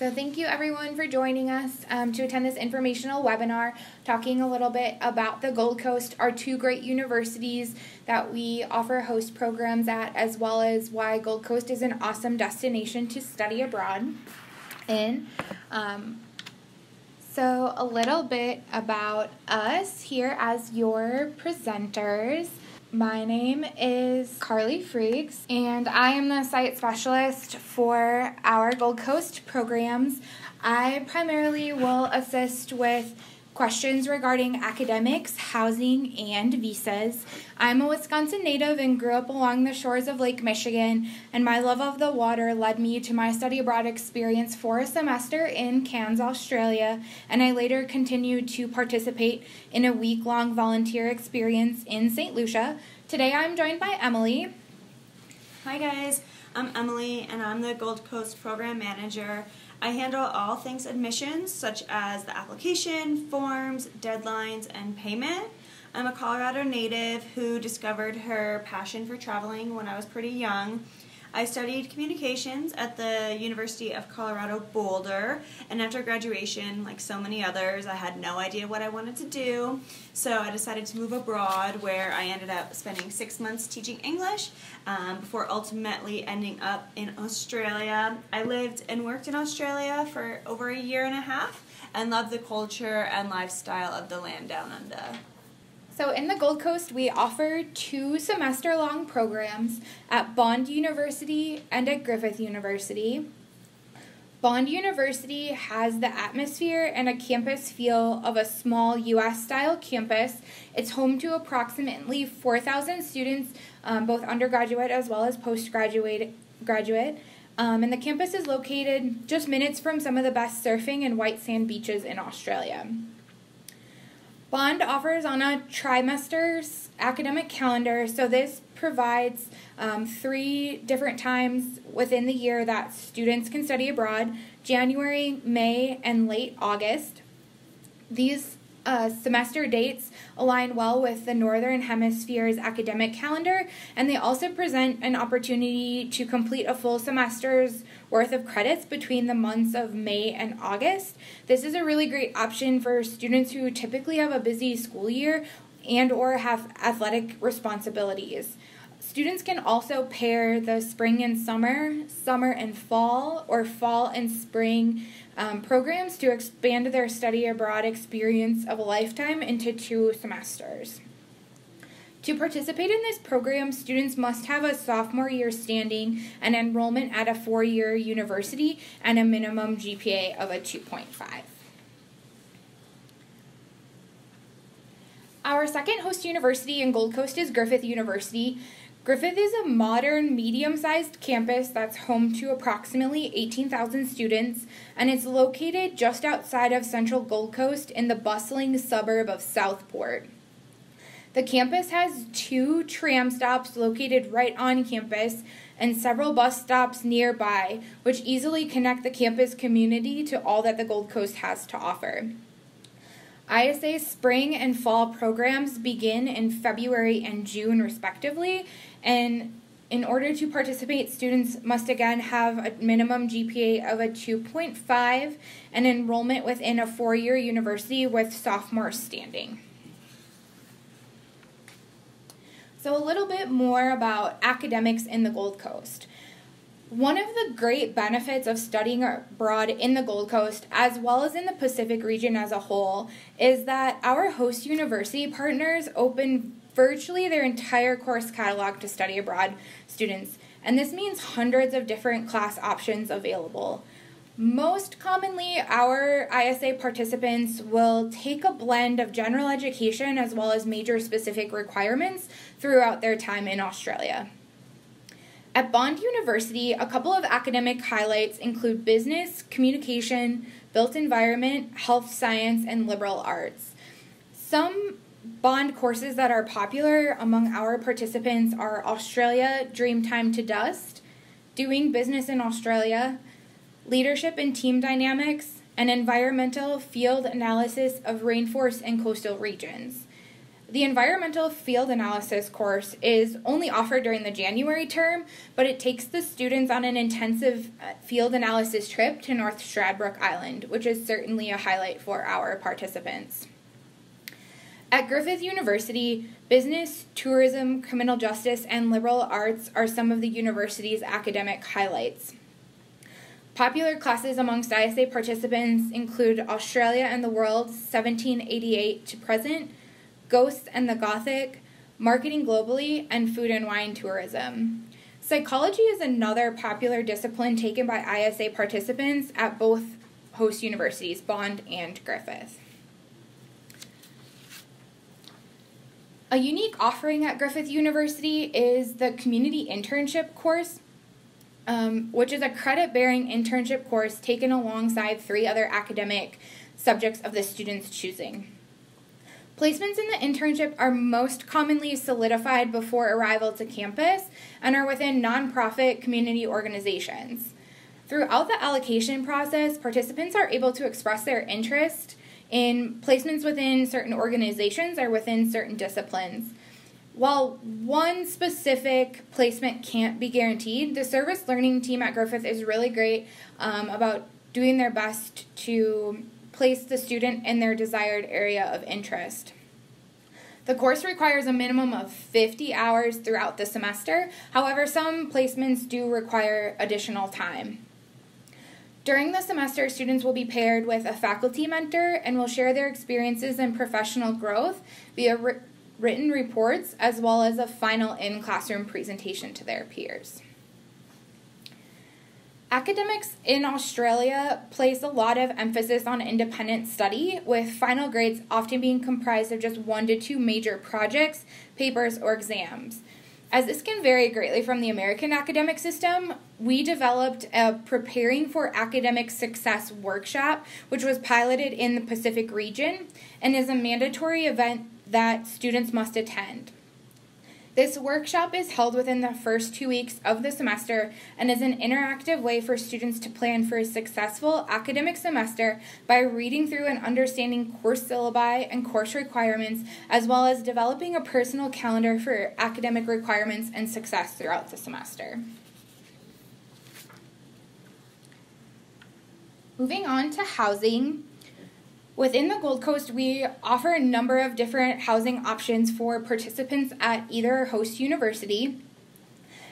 So thank you everyone for joining us to attend this informational webinar talking a little bit about the Gold Coast, our two great universities that we offer host programs at, as well as why Gold Coast is an awesome destination to study abroad in. So a little bit about us here as your presenters. My name is Carley Freaks, and I am the site specialist for our Gold Coast programs. I primarily will assist with questions regarding academics, housing, and visas. I'm a Wisconsin native and grew up along the shores of Lake Michigan, and my love of the water led me to my study abroad experience for a semester in Cairns, Australia, and I later continued to participate in a week-long volunteer experience in St. Lucia. Today I'm joined by Emily. Hi guys, I'm Emily and I'm the Gold Coast Program Manager. I handle all things admissions, such as the application, forms, deadlines, and payment. I'm a Colorado native who discovered her passion for traveling when I was pretty young. I studied communications at the University of Colorado Boulder, and after graduation, like so many others, I had no idea what I wanted to do, so I decided to move abroad, where I ended up spending 6 months teaching English before ultimately ending up in Australia. I lived and worked in Australia for over 1.5 years and loved the culture and lifestyle of the land down under. So in the Gold Coast, we offer 2 semester-long programs at Bond University and at Griffith University. Bond University has the atmosphere and a campus feel of a small U.S.-style campus. It's home to approximately 4,000 students, both undergraduate as well as postgraduate. And the campus is located just minutes from some of the best surfing and white sand beaches in Australia. Bond offers on a trimester's academic calendar, so this provides 3 different times within the year that students can study abroad: January, May, and late August. These semester dates align well with the Northern Hemisphere's academic calendar, and they also present an opportunity to complete a full semester's worth of credits between the months of May and August. This is a really great option for students who typically have a busy school year and or have athletic responsibilities. Students can also pair the spring and summer, summer and fall, or fall and spring programs to expand their study abroad experience of a lifetime into 2 semesters. To participate in this program, students must have a sophomore year standing and enrollment at a 4-year university and a minimum GPA of a 2.5. Our second host university in Gold Coast is Griffith University. Griffith is a modern, medium-sized campus that's home to approximately 18,000 students, and it's located just outside of central Gold Coast in the bustling suburb of Southport. The campus has 2 tram stops located right on campus and several bus stops nearby, which easily connect the campus community to all that the Gold Coast has to offer. ISA spring and fall programs begin in February and June respectively, and in order to participate, students must again have a minimum GPA of a 2.5 and enrollment within a 4-year university with sophomore standing. So a little bit more about academics in the Gold Coast. One of the great benefits of studying abroad in the Gold Coast, as well as in the Pacific region as a whole, is that our host university partners open virtually their entire course catalog to study abroad students, and this means hundreds of different class options available. Most commonly, our ISA participants will take a blend of general education as well as major-specific requirements throughout their time in Australia. At Bond University, a couple of academic highlights include business, communication, built environment, health science, and liberal arts. Some Bond courses that are popular among our participants are Australia, Dream Time to Dust, Doing Business in Australia, Leadership and Team Dynamics, and Environmental Field Analysis of Rainforests and Coastal Regions. The environmental field analysis course is only offered during the January term, but it takes the students on an intensive field analysis trip to North Stradbroke Island, which is certainly a highlight for our participants. At Griffith University, business, tourism, criminal justice, and liberal arts are some of the university's academic highlights. Popular classes amongst ISA participants include Australia and the World, 1788 to present, Ghosts and the Gothic, Marketing Globally, and Food and Wine Tourism. Psychology is another popular discipline taken by ISA participants at both host universities, Bond and Griffith. A unique offering at Griffith University is the Community Internship course, which is a credit-bearing internship course taken alongside 3 other academic subjects of the student's choosing. Placements in the internship are most commonly solidified before arrival to campus and are within nonprofit community organizations. Throughout the allocation process, participants are able to express their interest in placements within certain organizations or within certain disciplines. While one specific placement can't be guaranteed, the service learning team at Griffith is really great about doing their best to place the student in their desired area of interest. The course requires a minimum of 50 hours throughout the semester. However, some placements do require additional time. During the semester, students will be paired with a faculty mentor and will share their experiences and professional growth via written reports as well as a final in-classroom presentation to their peers. Academics in Australia place a lot of emphasis on independent study, with final grades often being comprised of just 1 to 2 major projects, papers, or exams. As this can vary greatly from the American academic system, we developed a Preparing for Academic Success workshop, which was piloted in the Pacific region and is a mandatory event that students must attend. This workshop is held within the first 2 weeks of the semester and is an interactive way for students to plan for a successful academic semester by reading through and understanding course syllabi and course requirements, as well as developing a personal calendar for academic requirements and success throughout the semester. Moving on to housing. Within the Gold Coast, we offer a number of different housing options for participants at either host university.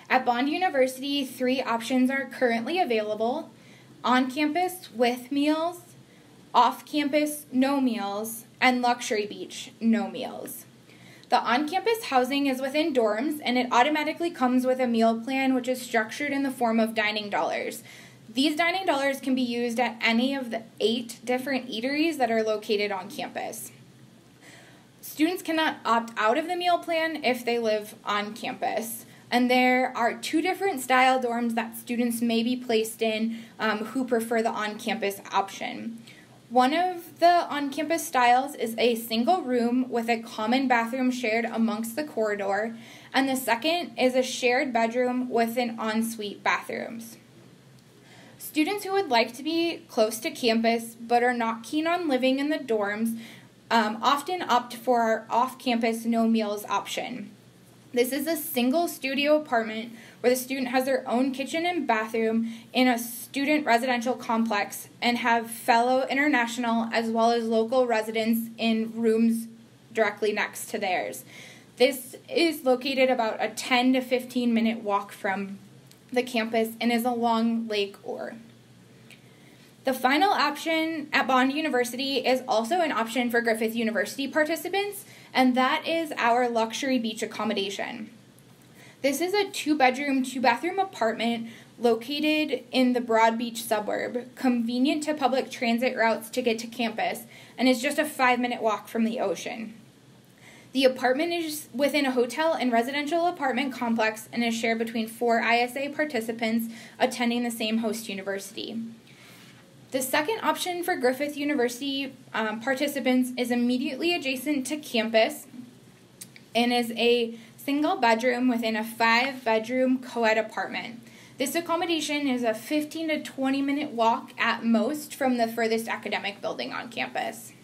At Bond University, 3 options are currently available: on campus with meals, off campus no meals, and Luxury Beach no meals. The on-campus housing is within dorms, and it automatically comes with a meal plan which is structured in the form of dining dollars. These dining dollars can be used at any of the 8 different eateries that are located on campus. Students cannot opt out of the meal plan if they live on campus. And there are 2 different style dorms that students may be placed in who prefer the on-campus option. One of the on-campus styles is a single room with a common bathroom shared amongst the corridor, and the second is a shared bedroom with an ensuite bathrooms. Students who would like to be close to campus but are not keen on living in the dorms often opt for our off-campus no meals option. This is a single studio apartment where the student has their own kitchen and bathroom in a student residential complex and have fellow international as well as local residents in rooms directly next to theirs. This is located about a 10 to 15 minute walk from the campus and is along Lake Orr. The final option at Bond University is also an option for Griffith University participants, and that is our Luxury Beach accommodation. This is a 2-bedroom, 2-bathroom apartment located in the Broad Beach suburb, convenient to public transit routes to get to campus, and is just a 5-minute walk from the ocean. The apartment is within a hotel and residential apartment complex and is shared between 4 ISA participants attending the same host university. The second option for Griffith University participants is immediately adjacent to campus and is a single bedroom within a 5-bedroom co-ed apartment. This accommodation is a 15 to 20 minute walk at most from the furthest academic building on campus.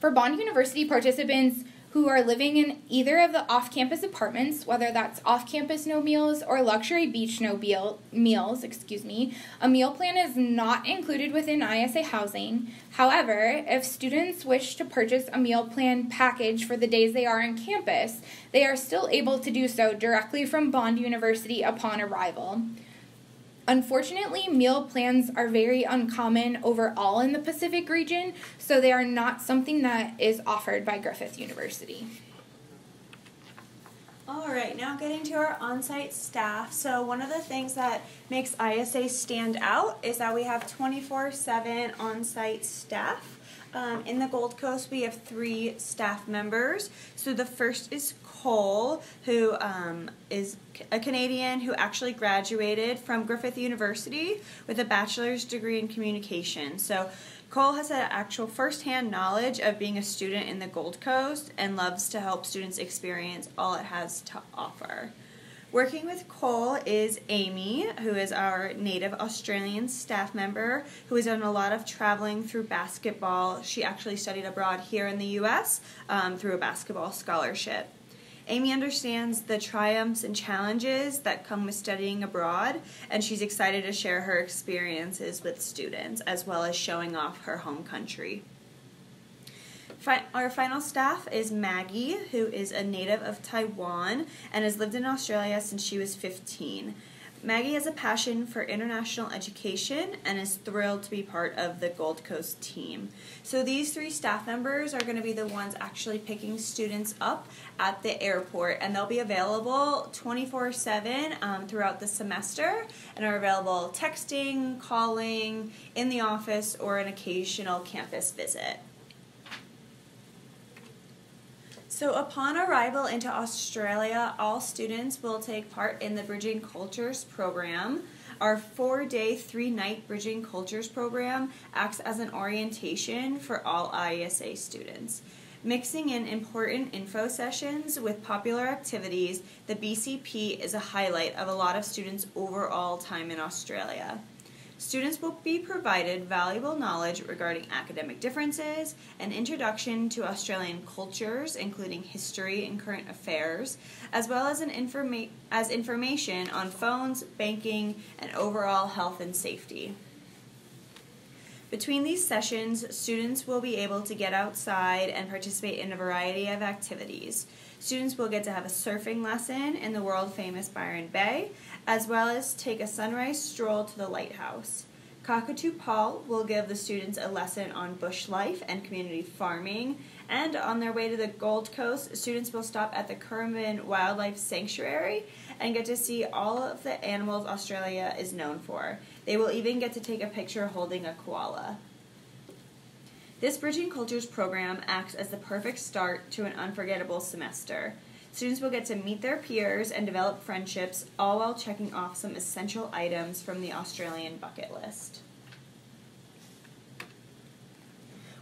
For Bond University participants, who are living in either of the off-campus apartments, whether that's off-campus no meals or luxury beach no meals, a meal plan is not included within ISA housing. However, if students wish to purchase a meal plan package for the days they are on campus, they are still able to do so directly from Bond University upon arrival. Unfortunately, meal plans are very uncommon overall in the Pacific region, so they are not something that is offered by Griffith University. All right, now getting to our on-site staff. So one of the things that makes ISA stand out is that we have 24/7 on-site staff. In the Gold Coast, we have 3 staff members. So the first is Cole, who is a Canadian who actually graduated from Griffith University with a bachelor's degree in communication. So Cole has an actual first-hand knowledge of being a student in the Gold Coast and loves to help students experience all it has to offer. Working with Cole is Amy, who is our native Australian staff member who has done a lot of traveling through basketball. She actually studied abroad here in the U.S. Through a basketball scholarship. Amy understands the triumphs and challenges that come with studying abroad, and she's excited to share her experiences with students as well as showing off her home country. Our final staff is Maggie, who is a native of Taiwan and has lived in Australia since she was 15. Maggie has a passion for international education and is thrilled to be part of the Gold Coast team. So these 3 staff members are going to be the ones actually picking students up at the airport, and they'll be available 24/7 throughout the semester and are available texting, calling, in the office, or an occasional campus visit. So upon arrival into Australia, all students will take part in the Bridging Cultures program. Our 4-day, 3-night Bridging Cultures program acts as an orientation for all ISA students. Mixing in important info sessions with popular activities, the BCP is a highlight of a lot of students' overall time in Australia. Students will be provided valuable knowledge regarding academic differences, an introduction to Australian cultures, including history and current affairs, as well as information on phones, banking, and overall health and safety. Between these sessions, students will be able to get outside and participate in a variety of activities. Students will get to have a surfing lesson in the world-famous Byron Bay, as well as take a sunrise stroll to the lighthouse. Cockatoo Paul will give the students a lesson on bush life and community farming, and on their way to the Gold Coast, students will stop at the Currumbin Wildlife Sanctuary and get to see all of the animals Australia is known for. They will even get to take a picture holding a koala. This Bridging Cultures program acts as the perfect start to an unforgettable semester. Students will get to meet their peers and develop friendships, all while checking off some essential items from the Australian bucket list.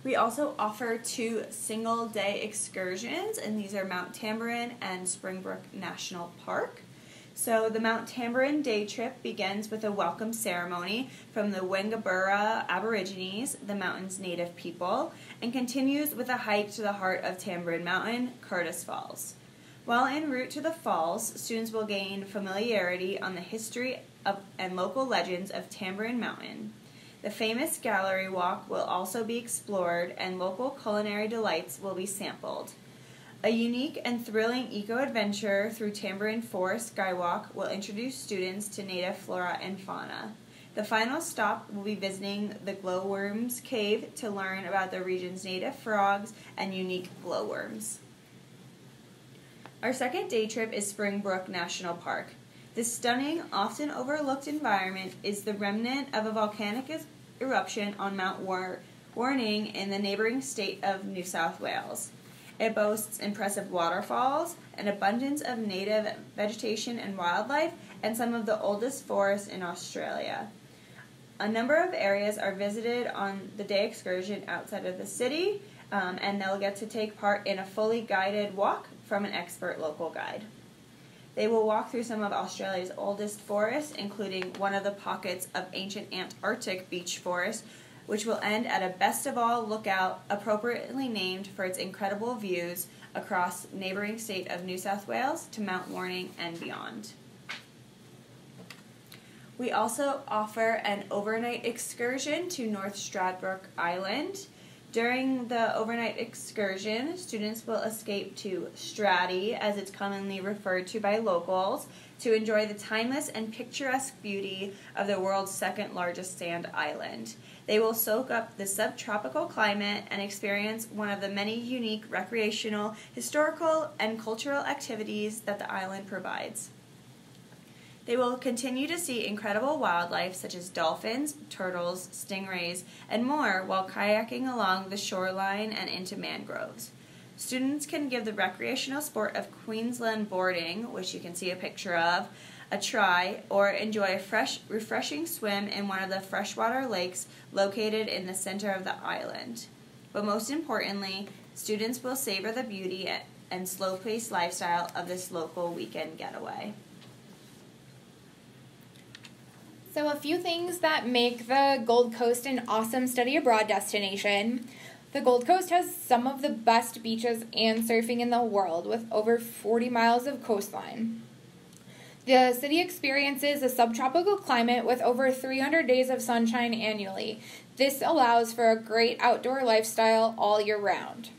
We also offer 2 single-day excursions, and these are Mount Tamboran and Springbrook National Park. So the Mount Tamboran day trip begins with a welcome ceremony from the Wangabura Aborigines, the mountain's native people, and continues with a hike to the heart of Tamboran Mountain, Curtis Falls. While en route to the falls, students will gain familiarity on the history and local legends of Tamboran Mountain. The famous gallery walk will also be explored, and local culinary delights will be sampled. A unique and thrilling eco-adventure through Tamboran Forest Skywalk will introduce students to native flora and fauna. The final stop will be visiting the Glowworms Cave to learn about the region's native frogs and unique glowworms. Our second day trip is Springbrook National Park. This stunning, often overlooked environment is the remnant of a volcanic eruption on Mount Warning in the neighboring state of New South Wales. It boasts impressive waterfalls, an abundance of native vegetation and wildlife, and some of the oldest forests in Australia. A number of areas are visited on the day excursion outside of the city, and they'll get to take part in a fully guided walk from an expert local guide. They will walk through some of Australia's oldest forests, including one of the pockets of ancient Antarctic beech forest, which will end at a best of all lookout appropriately named for its incredible views across neighboring state of New South Wales to Mount Warning and beyond. We also offer an overnight excursion to North Stradbroke Island. During the overnight excursion, students will escape to Stratty, as it's commonly referred to by locals, to enjoy the timeless and picturesque beauty of the world's second largest sand island. They will soak up the subtropical climate and experience one of the many unique recreational, historical, and cultural activities that the island provides. They will continue to see incredible wildlife such as dolphins, turtles, stingrays, and more while kayaking along the shoreline and into mangroves. Students can give the recreational sport of Queensland boarding, which you can see a picture of, a try, or enjoy a refreshing swim in one of the freshwater lakes located in the center of the island. But most importantly, students will savor the beauty and slow-paced lifestyle of this local weekend getaway. So a few things that make the Gold Coast an awesome study abroad destination. The Gold Coast has some of the best beaches and surfing in the world, with over 40 miles of coastline. The city experiences a subtropical climate with over 300 days of sunshine annually. This allows for a great outdoor lifestyle all year round.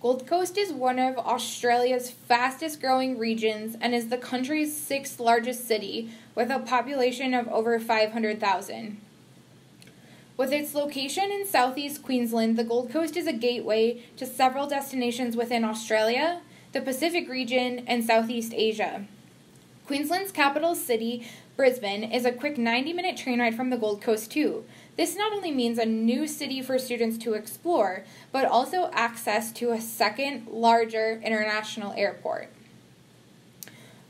Gold Coast is one of Australia's fastest growing regions and is the country's 6th largest city, with a population of over 500,000. With its location in southeast Queensland, the Gold Coast is a gateway to several destinations within Australia, the Pacific region, and Southeast Asia. Queensland's capital city, Brisbane, is a quick 90-minute train ride from the Gold Coast too. This not only means a new city for students to explore, but also access to a second, larger international airport.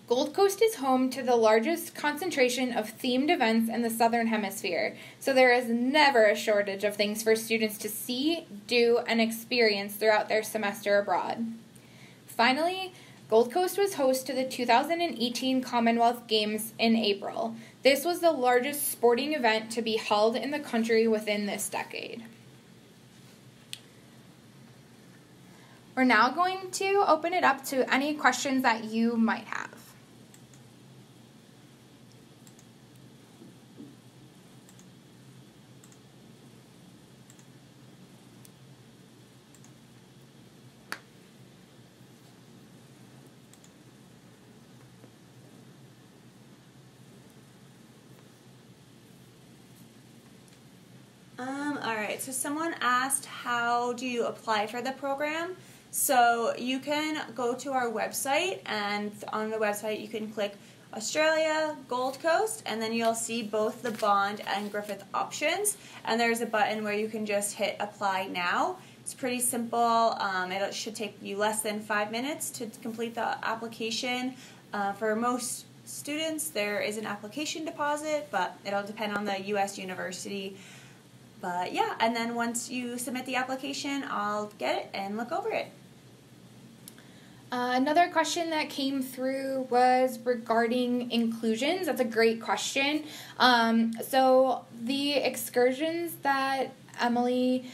Gold Coast is home to the largest concentration of themed events in the Southern Hemisphere, so there is never a shortage of things for students to see, do, and experience throughout their semester abroad. Finally, Gold Coast was host to the 2018 Commonwealth Games in April. This was the largest sporting event to be held in the country within this decade. We're now going to open it up to any questions that you might have. Alright, so someone asked, how do you apply for the program? So you can go to our website, and on the website you can click Australia, Gold Coast, and then you'll see both the Bond and Griffith options, and there's a button where you can just hit apply now. It's pretty simple. It should take you less than 5 minutes to complete the application. For most students, there is an application deposit, but it'll depend on the U.S. university. But yeah, and then once you submit the application, I'll get it and look over it. Another question that came through was regarding inclusions. That's a great question. So the excursions that Emily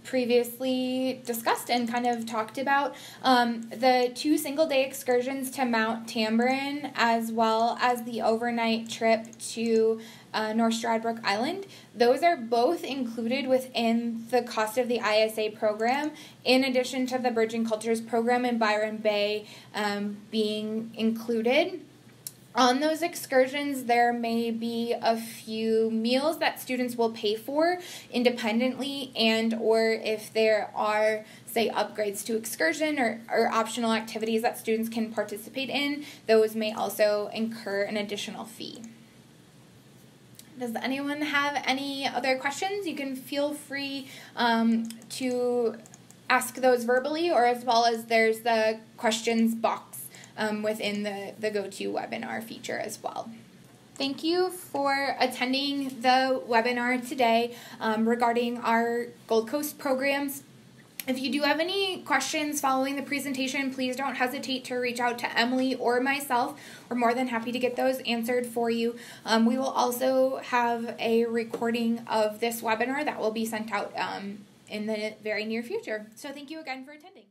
previously discussed and kind of talked about, the 2 single-day excursions to Mount Tamboran, as well as the overnight trip to North Stradbroke Island, those are both included within the cost of the ISA program, in addition to the Bridging Cultures program in Byron Bay being included. On those excursions, there may be a few meals that students will pay for independently, and or if there are, say, upgrades to excursion or optional activities that students can participate in, those may also incur an additional fee. Does anyone have any other questions? You can feel free to ask those verbally, or as well as there's the questions box within the GoToWebinar feature as well. Thank you for attending the webinar today regarding our Gold Coast programs. If you do have any questions following the presentation, please don't hesitate to reach out to Emily or myself. We're more than happy to get those answered for you. We will also have a recording of this webinar that will be sent out in the very near future. So thank you again for attending.